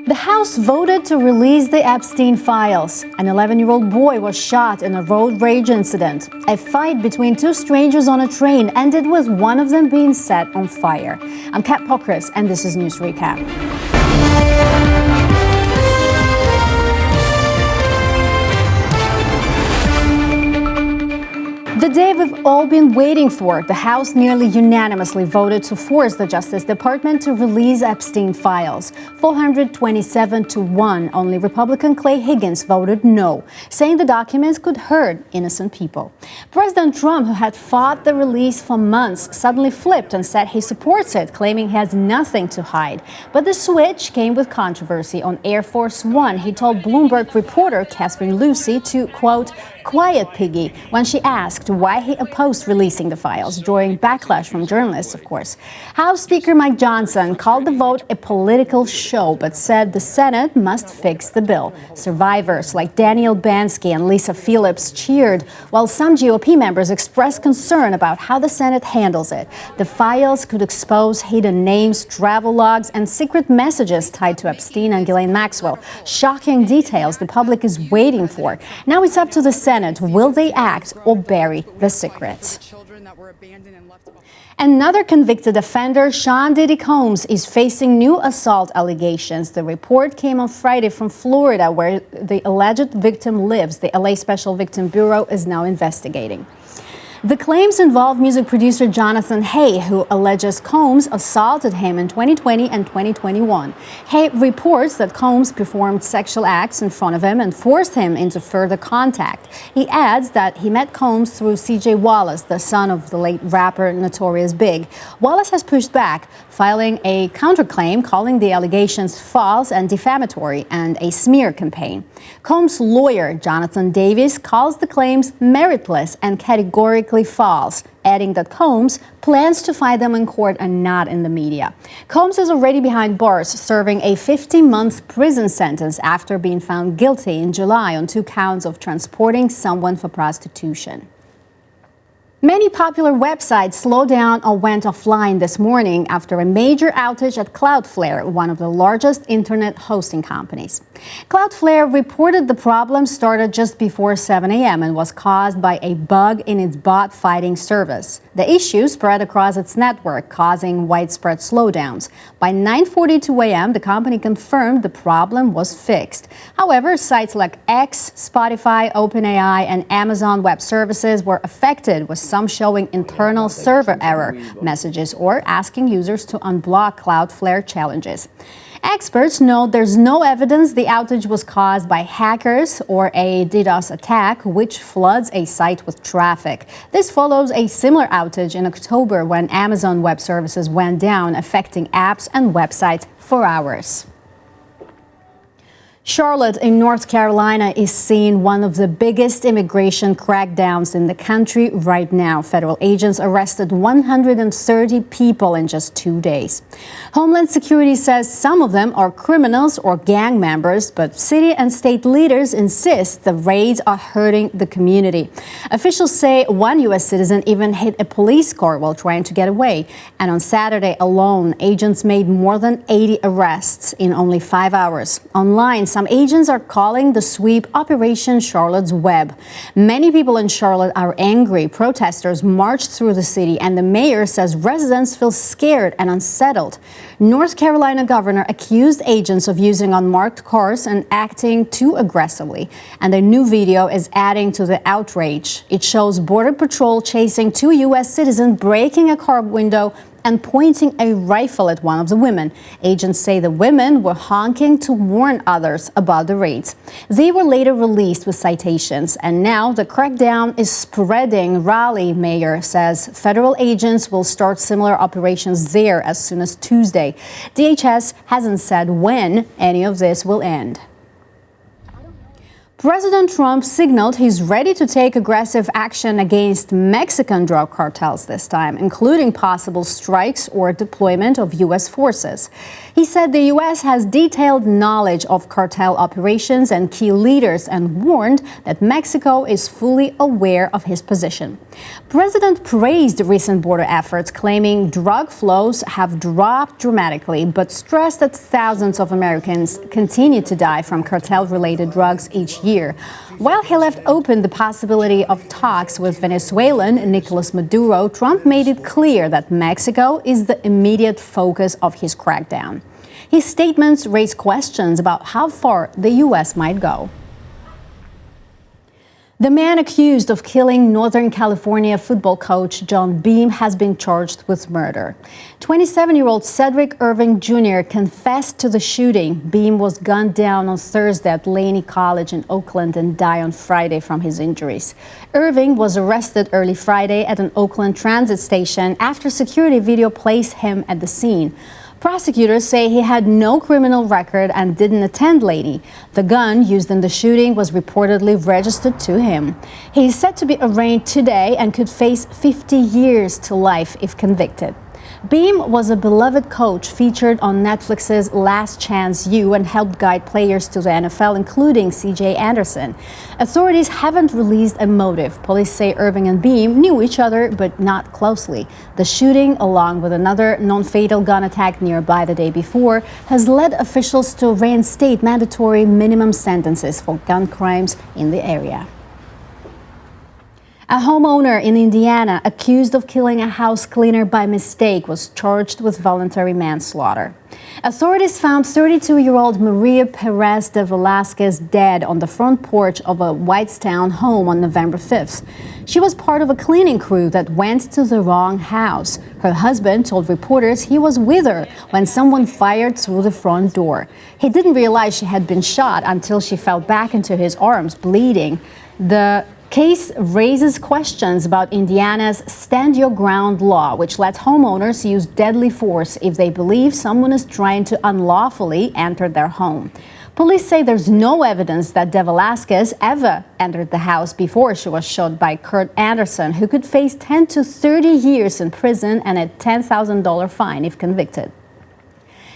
The House voted to release the Epstein files. An 11-year-old boy was shot in a road rage incident. A fight between two strangers on a train ended with one of them being set on fire. I'm Kat Pokris, and this is News Recap. The day we've all been waiting for, the House nearly unanimously voted to force the Justice Department to release Epstein files. 427-1, only Republican Clay Higgins voted no, saying the documents could hurt innocent people. President Trump, who had fought the release for months, suddenly flipped and said he supports it, claiming he has nothing to hide. But the switch came with controversy. On Air Force One, he told Bloomberg reporter Catherine Lucy to, quote, "quiet piggy," when she asked why he opposed releasing the files, drawing backlash from journalists, of course. House Speaker Mike Johnson called the vote a political show, but said the Senate must fix the bill. Survivors like Daniel Bansky and Lisa Phillips cheered, while some GOP members expressed concern about how the Senate handles it. The files could expose hidden names, travel logs, and secret messages tied to Epstein and Ghislaine Maxwell. Shocking details the public is waiting for. Now it's up to the Senate. Will they act or bury the secrets? Another convicted offender, Sean Diddy Combs, is facing new assault allegations. The report came on Friday from Florida, where the alleged victim lives. The LA Special Victim Bureau is now investigating. The claims involve music producer Jonathan Hay, who alleges Combs assaulted him in 2020 and 2021. Hay reports that Combs performed sexual acts in front of him and forced him into further contact. He adds that he met Combs through CJ Wallace, the son of the late rapper Notorious Big. Wallace has pushed back, filing a counterclaim calling the allegations false and defamatory and a smear campaign. Combs' lawyer, Jonathan Davis, calls the claims meritless and categorically false, adding that Combs plans to fight them in court and not in the media. Combs is already behind bars, serving a 50-month prison sentence after being found guilty in July on 2 counts of transporting someone for prostitution. Many popular websites slowed down or went offline this morning after a major outage at Cloudflare, one of the largest internet hosting companies. Cloudflare reported the problem started just before 7 a.m. and was caused by a bug in its bot fighting service. The issue spread across its network, causing widespread slowdowns. By 9:42 a.m., the company confirmed the problem was fixed. However, sites like X, Spotify, OpenAI, and Amazon Web Services were affected, with some showing internal server error messages or asking users to unblock Cloudflare challenges. Experts note there's no evidence the outage was caused by hackers or a DDoS attack, which floods a site with traffic. This follows a similar outage in October when Amazon Web Services went down, affecting apps and websites for hours. Charlotte in North Carolina is seeing one of the biggest immigration crackdowns in the country right now. Federal agents arrested 130 people in just 2 days. Homeland Security says some of them are criminals or gang members, but city and state leaders insist the raids are hurting the community. Officials say one U.S. citizen even hit a police car while trying to get away. And on Saturday alone, agents made more than 80 arrests in only 5 hours. Online, some agents are calling the sweep Operation Charlotte's Web. Many people in Charlotte are angry. Protesters marched through the city, and the mayor says residents feel scared and unsettled. North Carolina governor accused agents of using unmarked cars and acting too aggressively. And a new video is adding to the outrage. It shows Border Patrol chasing 2 U.S. citizens, breaking a car window and pointing a rifle at one of the women. Agents say the women were honking to warn others about the raids. They were later released with citations, and now the crackdown is spreading. Raleigh mayor says federal agents will start similar operations there as soon as Tuesday. DHS hasn't said when any of this will end. President Trump signaled he's ready to take aggressive action against Mexican drug cartels this time, including possible strikes or deployment of U.S. forces. He said the U.S. has detailed knowledge of cartel operations and key leaders and warned that Mexico is fully aware of his position. President praised recent border efforts, claiming drug flows have dropped dramatically, but stressed that thousands of Americans continue to die from cartel-related drugs each year. While he left open the possibility of talks with Venezuelan Nicolas Maduro, Trump made it clear that Mexico is the immediate focus of his crackdown. His statements raise questions about how far the U.S. might go. The man accused of killing Northern California football coach John Beam has been charged with murder. 27-year-old Cedric Irving Jr. confessed to the shooting. Beam was gunned down on Thursday at Laney College in Oakland and died on Friday from his injuries. Irving was arrested early Friday at an Oakland transit station after security video placed him at the scene. Prosecutors say he had no criminal record and didn't attend Laney. The gun used in the shooting was reportedly registered to him. He is set to be arraigned today and could face 50 years to life if convicted. Beam was a beloved coach featured on Netflix's Last Chance U and helped guide players to the NFL, including C.J. Anderson. Authorities haven't released a motive. Police say Irving and Beam knew each other, but not closely. The shooting, along with another non-fatal gun attack nearby the day before, has led officials to reinstate mandatory minimum sentences for gun crimes in the area. A homeowner in Indiana accused of killing a house cleaner by mistake was charged with voluntary manslaughter. Authorities found 32-year-old Maria Perez de Velasquez dead on the front porch of a Whitestown home on November 5th. She was part of a cleaning crew that went to the wrong house. Her husband told reporters he was with her when someone fired through the front door. He didn't realize she had been shot until she fell back into his arms, bleeding. The case raises questions about Indiana's Stand Your Ground law, which lets homeowners use deadly force if they believe someone is trying to unlawfully enter their home. Police say there's no evidence that De Velasquez ever entered the house before she was shot by Kurt Anderson, who could face 10 to 30 years in prison and a $10,000 fine if convicted.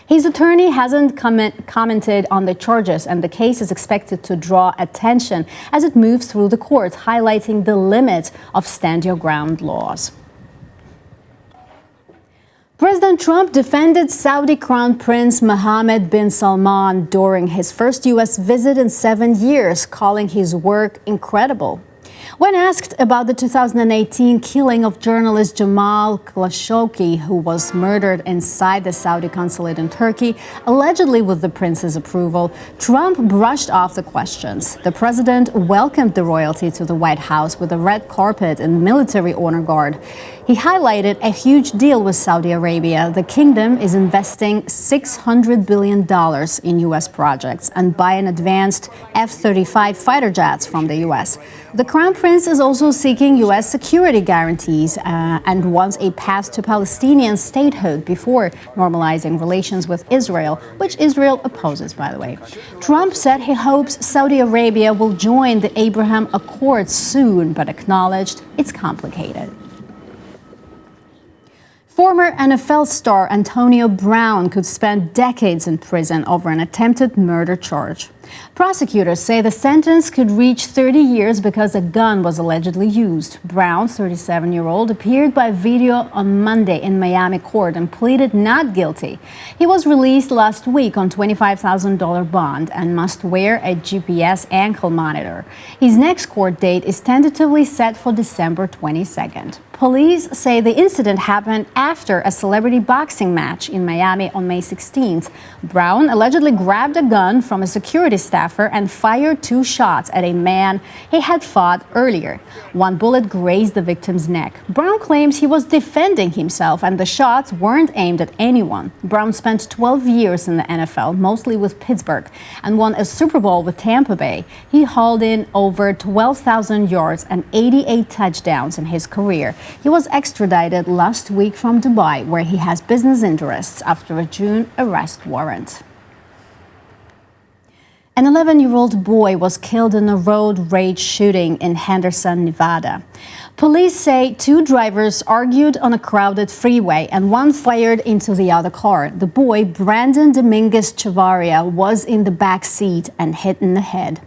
His attorney hasn't commented on the charges, and the case is expected to draw attention as it moves through the courts, highlighting the limits of Stand Your Ground laws. President Trump defended Saudi Crown Prince Mohammed bin Salman during his first U.S. visit in 7 years, calling his work incredible. When asked about the 2018 killing of journalist Jamal Khashoggi, who was murdered inside the Saudi consulate in Turkey, allegedly with the prince's approval, Trump brushed off the questions. The president welcomed the royalty to the White House with a red carpet and military honor guard. He highlighted a huge deal with Saudi Arabia. The kingdom is investing $600 billion in U.S. projects and buying advanced F-35 fighter jets from the U.S. The Crown Prince is also seeking U.S. security guarantees and wants a path to Palestinian statehood before normalizing relations with Israel, which Israel opposes, by the way. Trump said he hopes Saudi Arabia will join the Abraham Accords soon, but acknowledged it's complicated. Former NFL star Antonio Brown could spend decades in prison over an attempted murder charge. Prosecutors say the sentence could reach 30 years because a gun was allegedly used. Brown, 37-year-old, appeared by video on Monday in Miami court and pleaded not guilty. He was released last week on $25,000 bond and must wear a GPS ankle monitor. His next court date is tentatively set for December 22nd. Police say the incident happened after a celebrity boxing match in Miami on May 16th. Brown allegedly grabbed a gun from a security staffer and fired 2 shots at a man he had fought earlier. One bullet grazed the victim's neck. Brown claims he was defending himself and the shots weren't aimed at anyone. Brown spent 12 years in the NFL, mostly with Pittsburgh, and won a Super Bowl with Tampa Bay. He hauled in over 12,000 yards and 88 touchdowns in his career. He was extradited last week from Dubai, where he has business interests, after a June arrest warrant. An 11-year-old boy was killed in a road rage shooting in Henderson, Nevada. Police say two drivers argued on a crowded freeway and one fired into the other car. The boy, Brandon Dominguez Chavarria, was in the back seat and hit in the head.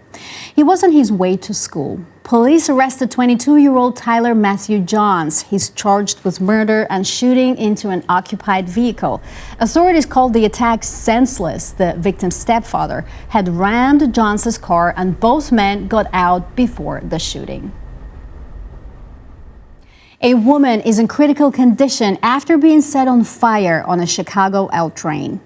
He was on his way to school. Police arrested 22-year-old Tyler Matthew Johns. He's charged with murder and shooting into an occupied vehicle. Authorities called the attack senseless. The victim's stepfather had rammed Johns' car and both men got out before the shooting. A woman is in critical condition after being set on fire on a Chicago L train.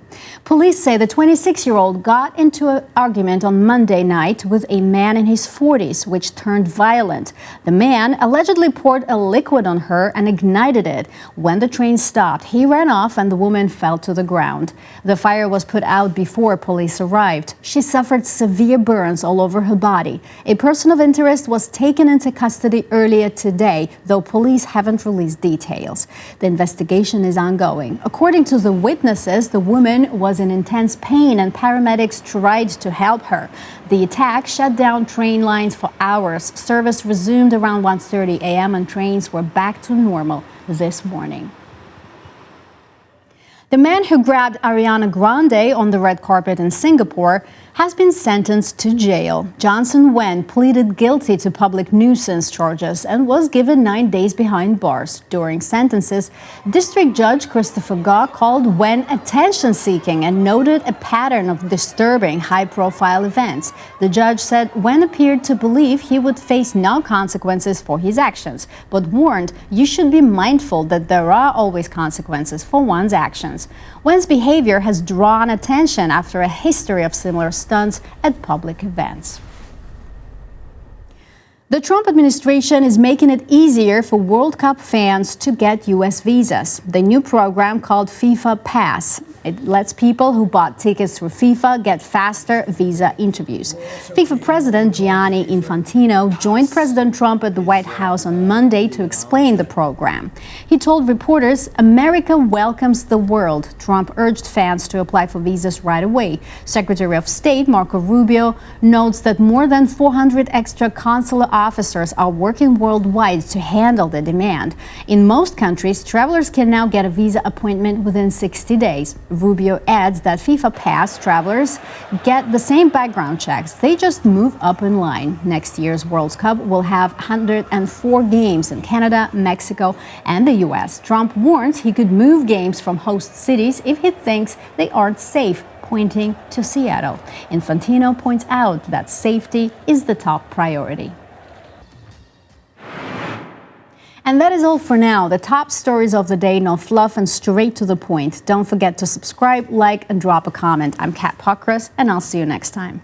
Police say the 26-year-old got into an argument on Monday night with a man in his 40s, which turned violent. The man allegedly poured a liquid on her and ignited it. When the train stopped, he ran off and the woman fell to the ground. The fire was put out before police arrived. She suffered severe burns all over her body. A person of interest was taken into custody earlier today, though police haven't released details. The investigation is ongoing. According to the witnesses, the woman was in intense pain and paramedics tried to help her. The attack shut down train lines for hours. Service resumed around 1:30 a.m. and trains were back to normal this morning. The man who grabbed Ariana Grande on the red carpet in Singapore has been sentenced to jail. Johnson Wen pleaded guilty to public nuisance charges and was given 9 days behind bars. During sentences, District Judge Christopher Gaw called Wen attention-seeking and noted a pattern of disturbing high-profile events. The judge said Wen appeared to believe he would face no consequences for his actions, but warned you should be mindful that there are always consequences for one's actions. Wen's behavior has drawn attention after a history of similar stunts at public events. The Trump administration is making it easier for World Cup fans to get U.S. visas. The new program called FIFA Pass. It lets people who bought tickets through FIFA get faster visa interviews. FIFA President Gianni Infantino joined President Trump at the White House on Monday to explain the program. He told reporters, "America welcomes the world." Trump urged fans to apply for visas right away. Secretary of State Marco Rubio notes that more than 400 extra consular officers are working worldwide to handle the demand. In most countries, travelers can now get a visa appointment within 60 days. Rubio adds that FIFA Pass travelers get the same background checks. They just move up in line. Next year's World Cup will have 104 games in Canada, Mexico, and the U.S. Trump warns he could move games from host cities if he thinks they aren't safe, pointing to Seattle. Infantino points out that safety is the top priority. And that is all for now. The top stories of the day, no fluff and straight to the point. Don't forget to subscribe, like, and drop a comment. I'm Kat Pokras, and I'll see you next time.